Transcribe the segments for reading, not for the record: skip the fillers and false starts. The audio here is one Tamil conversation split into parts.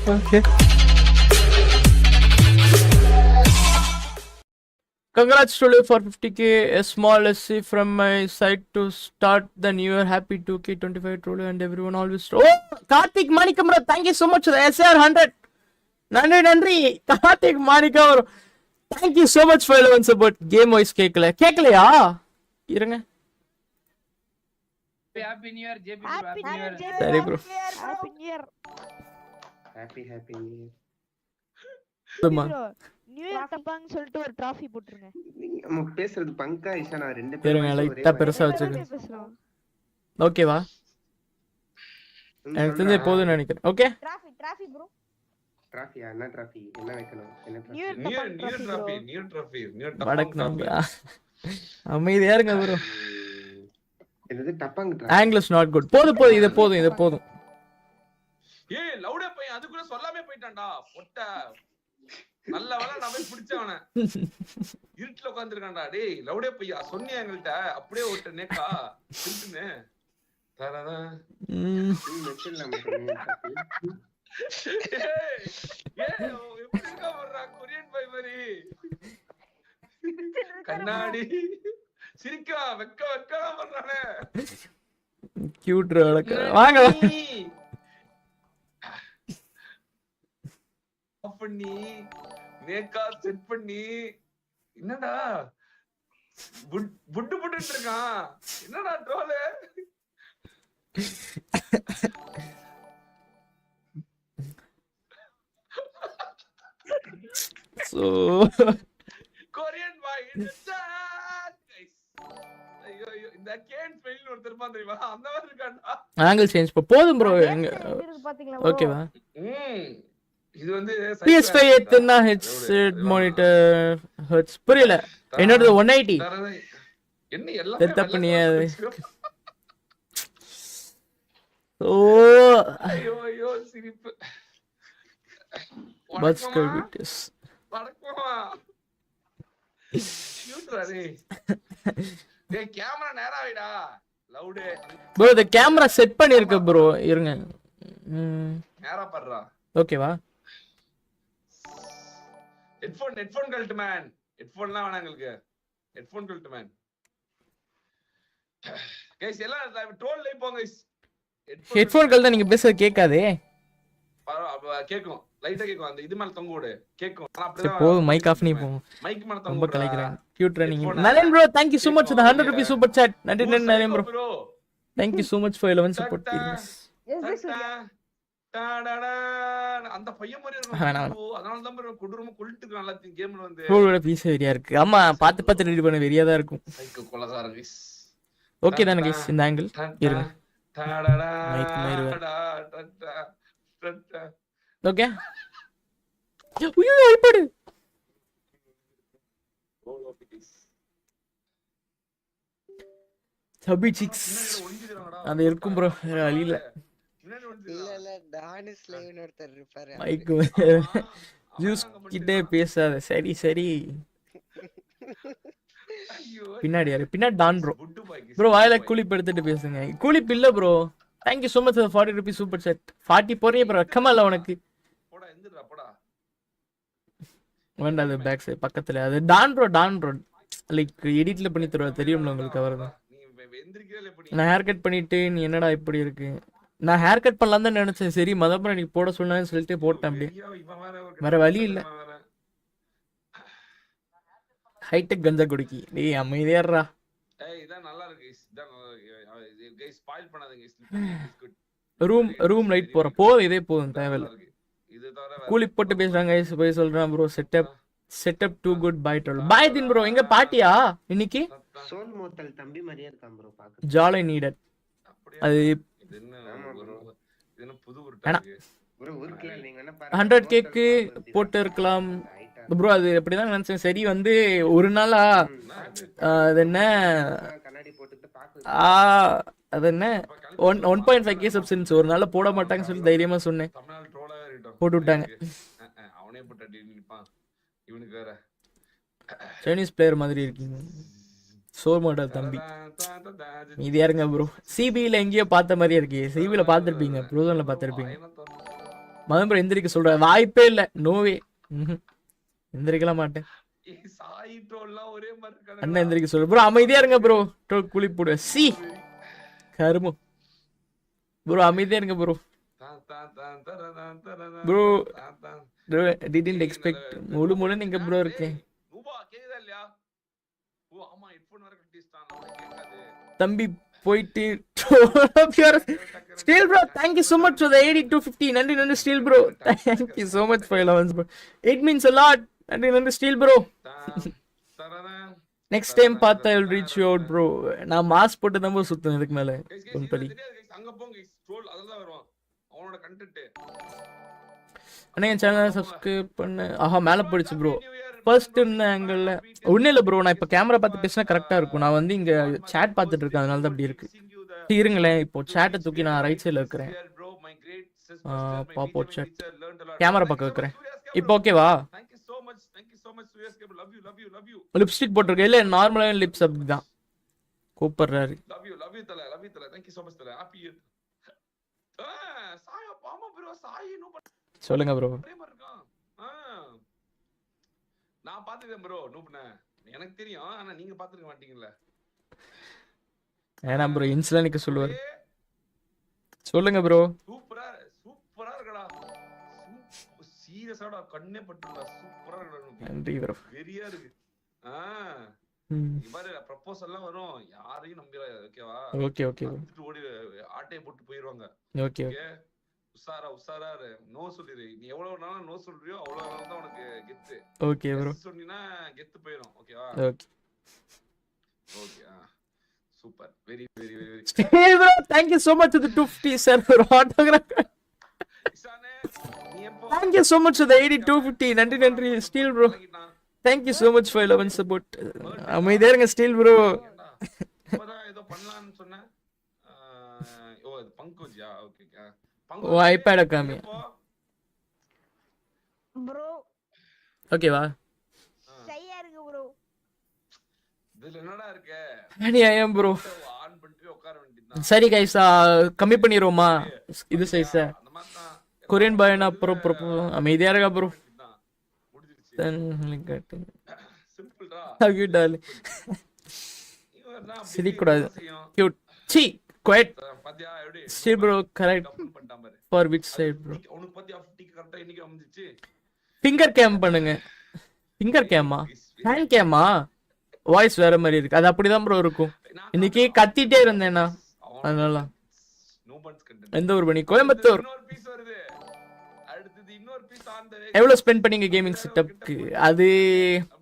Okay. Congrats to you for 50k. A small SC from my side to start the new year. Happy 2k25 Trollo and everyone always. Oh, Karthik Manikamra, thank you so much for the SR 100. Nandri, Karthik Manikamra. Thank you so much for 11 support. Game voice கேக்கலையா இருங்க. Happy New Year, JP bro. Happy New Year. சரி bro. Happy New Year. Happy New Year. சும்மா நியூ இயர் தப்பான்னு சொல்லிட்டு ஒரு டிராஃபி போட்டுருங்க. நம்ம பேசுறது பங்கா இஷானா ரெண்டு இருங்க லைட்டா பெருசா வச்சுங்க. ஓகேவா? எனக்கு தெரிஞ்ச போதும்னு நினைக்கிறேன். ஓகே? Trophy bro. டிராஃபியா? என்ன டிராஃபி? என்ன வைக்கணும்? என்ன நியூ டிராஃபி? வடக்கு அமைதியா இருங்க ப்ரோ. என்னது டப்பாங்க trophy? Angle is not good. போதும் இது போதும். ஏய் லவுடே பையன் அதுக்குள்ள சொல்லாமே போயிட்டான்டா. பொட்ட நல்ல வேளை நான் போய் பிடிச்சவன. இருட்டுல உட்கார்ந்திருக்கான்டா. டேய் லவுடே பையா சொன்னியா எங்கள்ட்ட அப்படியே ஓட்ட நேக்கா திருட்டுனே. தரதா. மெச்சல்ல மட்டும். ஏய் எப்படி இருக்கா வர்றா கொரியன் பை மாதிரி. கண்ணாடி சிரிக்கா வெக்க வர்றானே. கியூட் ரளக்க. வாங்க. பண்ணி நேக்கா செட் பண்ணி என்னடா புட்டு இருக்கான். என்னடா ட்ரோல் சோ கொரியன் பாய் ஐயோ இந்த கேன் ஸ்பெல்லிங் ஒருத்தர் இருப்பான் தெரியுமா அந்த மாதிரி இருக்கான்டா. ஆங்கிள் சேஞ்ச் போதும் ப்ரோ. எங்க ஓகேவா? இது வந்து PS5 எத்தனை ஹெட்செட் மானிட்டர் ஹெர்ட்ஸ் புரியல. என்னோட 180 என்ன எல்லாம் செட்டப் பண்ணியா? ஓ ஐயோ சிரிப்பு. பட்ஸ் கர்விட்டஸ் வணக்கமா ஷூட்ரா டேய் கேமரா நேரா வைடா லவுட் ப்ரோ. இந்த கேமரா செட் பண்ணிருக்க ப்ரோ. இருங்க நேரா பண்றா. ஓகேவா? ஹெட்போன் கழட்டு மேன். ஹெட்போன்லாம் வேணாம் உங்களுக்கு. ஹெட்போன் கழட்டு மேன். गाइस எல்லாம் ட்ரோல் லைவ் போங்க गाइस. ஹெட்போன் கழட்டா நீங்க பேசுறது கேட்காதே. கேக்கும் லைட்டா கேக்கும். அந்த இது மேல தொங்க விடு கேக்கும். ஆனா அப்படியே போ மைக் ஆஃப் நீ போ. மைக் மேல தொங்க. ரொம்ப கலைக்குறாங்க. Cute running. நலன் bro thank you so much for the 100 rupees super chat. நன்றி நலன் bro. Thank you so much for 11 support. அந்த பையன் மாதிரி இருக்கு. அதனால தான் ப்ரோ கொடூரமா கொல்லிட்டு எல்லாத்தையும் கேம்ல வந்து ப்ரோவோட பீஸ் வெரியா இருக்கு. ஆமா பாத்து ரெடி பண்ண வெரியா தான் இருக்கும். சைக்கோ கொலகாரன் गाइस. ஓகே தான गाइस இந்த ஆங்கிள் இருங்க. மைக் மேல ஓகே. ஐயோ ஐபேட் சபி சிக்ஸ் அது இருக்கும் ப்ரோ. அழியல இல்ல டானிஸ் லைவ்னு ஒருத்தர் இருப்பாரு. மைக் ஜூஸ் கிட்டே பேசாத. சரி பின்னாடி யாரு? பின்னாடி டான் ப்ரோ. ப்ரோ வாயில கூலிப் எடுத்துட்டு பேசுங்க. கூலிப் இல்ல bro. Thank you so much for the 40 rupees super chat. 40 போறியே ப்ரோ. கமல உனக்கு போடா எந்திரடா போடா. வேண்டா அது பேக் சைடு பக்கத்துல. அது டான் ப்ரோ லைக் எடிட்ல பண்ணி தருவா தெரியும்ல உங்களுக்கு அவர்தான். நீ எந்திரிக்கவே எப்படி? நான் ஹேர் கட் பண்ணிட்டு நீ என்னடா இப்படி இருக்கு. நான் ஹேர் கட் பண்ணலாம் தான் நினைச்சேன். சரி மதப்புறம் நீ போட சொன்னான்னு சொல்லிட்டு போட்டேன். அப்படியே வேற வழி இல்ல. ஹைடெக் கஞ்சா குடிக்கி. டேய் அமைதியாறா. ஏய் இதான் நல்லா இருக்கு गाइस. இதான் गाइस ஸ்பாயில் பண்ணாதீங்க गाइस. ரூம் லைட் போறோம். இதே போதும் தேவையில்ல. இது தவிர கூலி போட்டு பேசுறாங்க गाइस. போய் சொல்றான் bro. Setup to good bye troll. பை தின் ப்ரோ. எங்க பாட்டியா இன்னைக்கு? சோல் மோட்டல் தம்பி மாதிரியே இருக்கான் ப்ரோ பாக்க. ஜாலை நீடட். அது இது என்ன புது உருட்டா இருக்கு ப்ரோ. ஊர்க்குல நீங்க என்ன பாருங்க 100 கேக்கு போட்டு இருக்கலாம் ப்ரோ. அது அப்படிதான் நினைச்சேன். சரி வந்து ஒரு நாளா அது என்ன கண்ணாடி போட்டுட்டு பாக்கு. அது என்ன 1.5k சப்ஸ்டன்ஸ் ஒரு நாள் போட மாட்டாங்கன்னு சொல்லி தைரியமா சொன்னேன். தமிழ்நாடு ட்ரோலா இருக்கட்டும் போட்டு விட்டாங்க. அவனே போட்டு நிப்பான். இவனுக்கு வேற சைனீஸ் பிளேயர் மாதிரி இருக்கீங்க. சோர் மாடல் தம்பி இது யாருங்க ப்ரோ? சிபில எங்கேயோ பார்த்த மாதிரியே இருக்கு. சிபில பார்த்திருப்பீங்க. ப்ரோசன்ல பார்த்திருப்பீங்க. மதன் ப்ரோ எந்திரிக்க சொல்ற வாய்ப்பே இல்ல, நோவே. எந்திரிக்கலாம் மாட்டேன். சாய் ட்ரோல்லாம் ஒரே மாதிரி இருக்கானுங்க. அண்ணன் எந்திரிக்க சொல்ற ப்ரோ. அமைதியா இருங்க ப்ரோ. ட்ரோல் குளி போடு. சி கருமம் ப்ரோ, அமைதியா இருங்க ப்ரோ. Bro didn't expect. முழு நீங்க ப்ரோ இருக்கேன். ரூபா கேக்குதா இல்லையா? ஓ ஆமா, ஹெட்போன் வர கட்டிஸ்டான், அவனுக்கு கேட்காது. தம்பி போயிட்டு steel bro, thank you so much for the 8250. நன்றி steel bro, thank you so much for 11 bro. It means a lot. நன்றி ஸ்டீல் ப்ரோ. நெக்ஸ்ட் டைம் பார்த்தா I will reach you out bro. நான் மாஸ் போட்டு தான் bro சுத்தம் இதுக்கு மேல. பொன்படி அங்க போங்க guys, ட்ரோல் அதெல்லாம் வருவான் அவனோட கண்டென்ட். அண்ணா என் சேனலை சப்ஸ்கிரைப் பண்ணு. ஆஹா மேல போயிடுச்சு ப்ரோ. ஃபர்ஸ்ட் இந்த ஆங்கிள் ஒன்றும் இல்லை ப்ரோ. நான் இப்போ கேமரா பார்த்து பேசினா கரெக்டாக இருக்கும். நான் வந்து இங்கே சேட் பார்த்துட்டு இருக்கேன், அதனால தான் அப்படி இருக்கு. இருங்களேன், இப்போ சேட்டை தூக்கி நான் ரைட் சைடில் வைக்கிறேன். பாப்போ சேட் கேமரா பக்கம் வைக்கிறேன். இப்போ ஓகேவா? லிப்ஸ்டிக் போட்டிருக்கேன். இல்லை நார்மலான லிப்ஸ் அப்படிதான் கூப்பிடுறாரு. சொல்லுங்க ப்ரோ. நான் பாத்துக்கிறேன் ப்ரோ. நூப்ன எனக்கு தெரியும், ஆனா நீங்க பாத்துக்க மாட்டீங்கல்ல. ஏனா ப்ரோ இன்ஸ்டா நிக்க சொல்லுவாரு. சொல்லுங்க ப்ரோ. சூப்பரா இருக்கடா. சீரியஸாடா, கண்ணே பட்டுடா. சூப்பரா இருக்கடா. நன்றி ப்ரோ. வெரியா இருக்கு. இவரே ப்ரொபோசல்லாம் வரும், யாரையும் நம்பிராத. ஓகேவா? ஓகே ஓகே ஓடி ஆட்டைய போட்டு போயிடுவாங்க. Okay okay. உசாரா நோ சொல்லிரு. நீ எவ்வளவு நாளா நோ சொல்றியோ அவ்வளவு நாள் தான் உனக்கு கெத்து. Okay bro. சொன்னீனா கெத்து போயிடும். ஓகேவா? Okay okay. Super. Very very very. Hey bro, thank you so much to the 250 sir for autograph. இசானே நீ எப்போ? Thank you so much to the 8250. நன்றி steel bro. Thank you so much for 11 support. அமைதியா இருங்க ஸ்டீல் ப்ரோ. இப்போதான் ஏதோ பண்ணலாம்னு சொன்னேன். ஓ இது பங்கோஜியா? ஓகே. ஓ ஐபேட் காமி ப்ரோ. ஓகேவா? சரியா இருக்கு ப்ரோ. இதுல என்னடா இருக்கு? அநியாயம் ப்ரோ. ஆன் பண்ணிட்டு உட்கார வேண்டியதுதான். சரி கைஸ், கம்மி பண்ணிரோமா இது சைஸ்? அந்த மாதிரி தான் கொரியன் பாய்னா ப்ரோ அமைதியா இருக்கா ப்ரோ. முடிஞ்சிருச்சு. சிம்பிள்டா. How you darling. சிரிக்க கூடாது. கியூட். சி குவைட். பாத்தியா எப்படி? Steel bro correct. பண்ணிட்டான் பாரு. For which side bro? உனக்கு பாத்தியா 50 கரெக்ட்டா இன்னைக்கு அமைஞ்சிச்சு. ஃபிங்கர் கேம் பண்ணுங்க. ஃபிங்கர் கேமா? ஹேண்ட் கேமா? வாய்ஸ் வேற மாதிரி இருக்கு. அது அப்படிதான் ப்ரோ இருக்கும். இன்னைக்கு கத்திட்டே இருந்தேனா அதனால. எந்த ஊர் பண்ணி? கோயம்புத்தூர். இன்னொரு பீஸ் வருது. அடுத்து இன்னொரு பீஸ் ஆன் தி வே. எவ்வளவு ஸ்பெண்ட் பண்ணீங்க கேமிங் செட்டப்க்கு? அது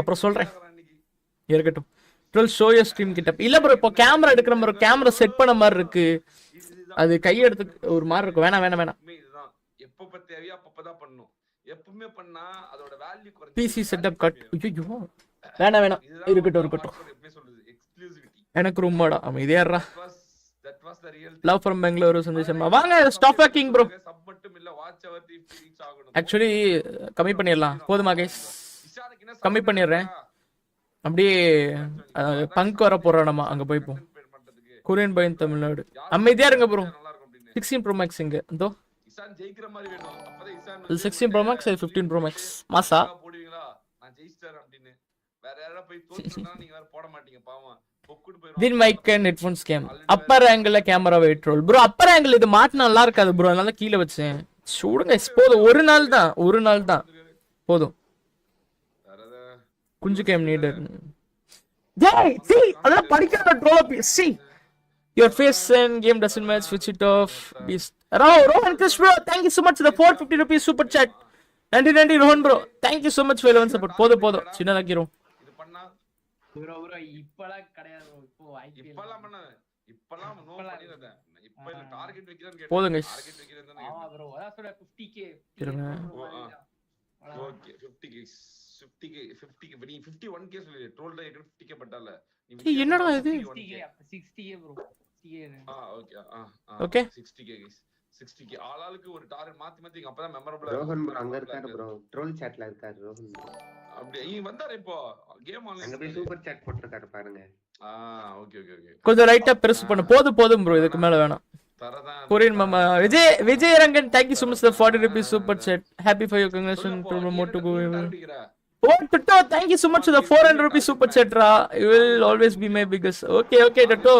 அப்புறம் சொல்றேன், இருக்கட்டும். 12 ஷோ யுவர் ஸ்ட்ரீம் கிட்ட இல்ல ப்ரோ. இப்போ கேமரா எடுக்கிற மாதிரி கேமரா செட் பண்ண மாதிரி இருக்கு. அது கை எடுத்து ஒரு மாதிரி இருக்கும். வேணாம் இதுதான் எப்பப்ப தேவையோ அப்பப்பதான் பண்ணணும். எப்பவுமே பண்ணா அதோட வேல்யூ குறைஞ்சு. PC setup cut. ஐயோ வேணாம் இருக்கட்டும். எப்பவுமே சொல்லுது எக்ஸ்க்ளூசிவிட்டி. எனக்கு ரொம்படா அமைதியா இருடா. That was the real. Love from Bengaluru சந்தோஷமா. வாங்க ஸ்டாப் வாக்கிங் ப்ரோ. சப் மட்டும் இல்ல, வாட்ச் அவர் ரீச் ஆகணும். ஆக்சுவலி கம்மி பண்ணிடலாம். போதுமா கைஸ்? கம்மி பண்ணிடுறேன். அப்படியே பங்க் வர போறோம். அங்க போய்ப்போம். கொரியன் பையன் தமிழ்நாடு. அமைதியா இருங்க ப்ரோ. 16 Pro Max இங்க இதோ. இசான் ஜெயிக்கிற மாதிரி வேணும். அப்பதான் Ishan 16 Pro Max 15 Pro Max மாசா போடுவீங்களா? நான் ஜெயிச்சிட்டேன் அப்படினு. வேற யாரா போய் தோத்துனா நீங்க வேற போட மாட்டீங்க பாவம். பொக்குடு போயிடும். Win mic and headphones game. Upper ஆங்கிள்ல camera wait roll bro. Upper angle இது மாட்டினா நல்லா இருக்காது ப்ரோ, அதனால கீழ வச்சேன். சூடுங்க போதும். ஒரு நாள் தான் போதும். குஞ்சு கேம் நீடட். டேய் சி அத படிக்கிற troll C. Your face and game doesn't match, switch it off. Beast. Rohan Krish bro, thank you so much for the 450 rupees super chat. நன்றி Rohan bro, thank you so much for 11 support. போதும் சின்னதாக்கிரும். இது பண்ணா bro இப்பலாம் கிடையாது bro. இப்போ ஐபிஎல் இப்பலாம் பண்ண. இப்பலாம் நோ பண்ணிரத. இப்ப இல்ல டார்கெட் வைக்கிறேன்னு கேட்டேன். போதும் guys. டார்கெட் வைக்கிறேன்னு தானே. ஆமா bro, அத சொல்ல 50k. இருங்க. ஓகே 50k 50k நீ 51k சொல்லு. ட்ரோல்ல 50k பட்டால. என்னடா இது? 60k bro. 60k. Okay okay 60k guys. 60k ஆளாளுக்கு ஒரு டார்கெட் மாத்தி அப்பதான் மெமரபிளா. ரோஹன் ப்ரோ அங்க இருக்காரு ப்ரோ. ட்ரோல் சாட்ல இருக்காரு ரோஹன் ப்ரோ. அப்படியே இங்க வந்தாரு இப்போ கேம் ஆன்லைன். அங்க போய் சூப்பர் சாட் போட்டுருக்காரு பாருங்க. ஓகே கொஞ்சம் ரைட்டா பிரஸ் பண்ணு. போதும் ப்ரோ, இதுக்கு மேல வேணாம். தரதான் Korean mama. Vijay Rangan, thank you so much for the 40 rupees super chat. Happy for your congratulations to promote to go. Oh, Toto, thank you so much for the 400 rupees super chat, Ra. You will always be my biggest. Okay, Toto.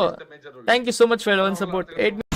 Thank you so much for your support. 8